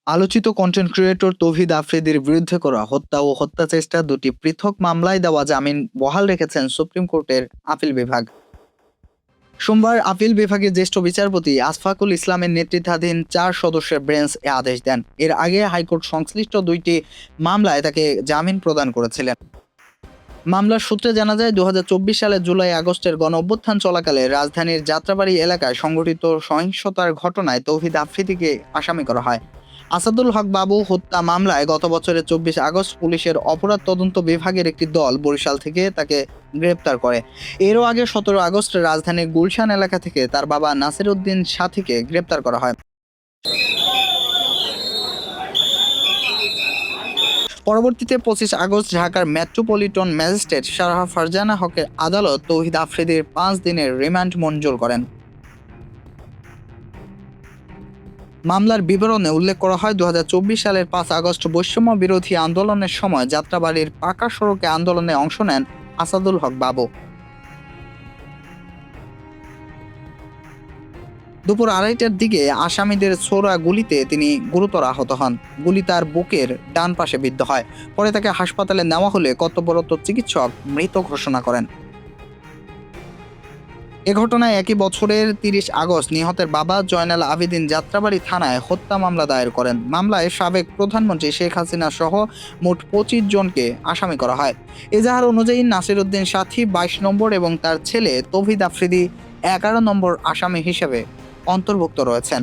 আলোচিত content creator তৌহিদ আফ্রিদির বিরুদ্ধে করা হত্যা ও হত্যা চেষ্টা দুটি পৃথক মামলায় দেওয়া জামিন বহাল রেখেছেন সুপ্রিম কোর্টের আপিল বিভাগ। সোমবার আপিল বিভাগের জ্যেষ্ঠ বিচারপতি আশফাকুল ইসলামের নেতৃত্বাধীন ৪ সদস্যের বেঞ্চ এ আদেশ দেন। এর আগে হাইকোর্ট সংশ্লিষ্ট দুইটি মামলায় তাকে জামিন প্রদান করেছিলেন। মামলার সূত্রে জানা যায় ২০২৪ সালের জুলাই আগস্টের গণঅভ্যুত্থান চলাকালে রাজধানীর যাত্রাবাড়ি এলাকায় সংঘটিত সহিংসতার ঘটনায় তৌহিদ আফ্রিদিকে আসামি করা হয়। আসাদুল হক বাবু হত্যা মামলায় গত বছরের ২৪ আগস্ট পুলিশের অপরাধ তদন্ত বিভাগের একটি দল বরিশাল থেকে তাকে গ্রেপ্তার করে। এরও আগে ১৭ আগস্ট রাজধানীর গুলশান এলাকা থেকে তার বাবা নাসির উদ্দিন সাথীকে গ্রেপ্তার করা হয়। পরবর্তীতে ২৫ আগস্ট ঢাকার মেট্রোপলিটন ম্যাজিস্ট্রেট সারাহ ফারজানা হকের আদালত তৌহিদ আফ্রিদির ৫ দিনের রিমান্ড মঞ্জুর করেন। মামলার বিবরণে উল্লেখ করা হয় ২০২৪ সালের ৫ আগস্ট বৈষম্য বিরোধী আন্দোলনের সময় যাত্রাবাড়ির পাকা সড়কে আন্দোলনে অংশ নেন আসাদুল হক বাবু। দুপুর ২:৩০টার দিকে আসামিদের ছোড়া গুলিতে তিনি গুরুতর আহত হন। গুলি তার বুকের ডান পাশে বিদ্ধ হয়। পরে তাকে হাসপাতালে নেওয়া হলে কর্তব্যরত চিকিৎসক মৃত ঘোষণা করেন। এ ঘটনায় একই বছরের ৩০ আগস্ট নিহতের বাবা জয়নাল আবেদিন যাত্রাবাড়ি থানায় হত্যা মামলা দায়ের করেন। মামলায় সাবেক প্রধানমন্ত্রী শেখ হাসিনা সহ মোট ২৫ জনকে আসামি করা হয়। এজাহার অনুযায়ী নাসির উদ্দিন সাথী ২২ নম্বর এবং তার ছেলে তৌহিদ আফ্রিদি ১১ নম্বর আসামি হিসেবে অন্তর্ভুক্ত রয়েছেন।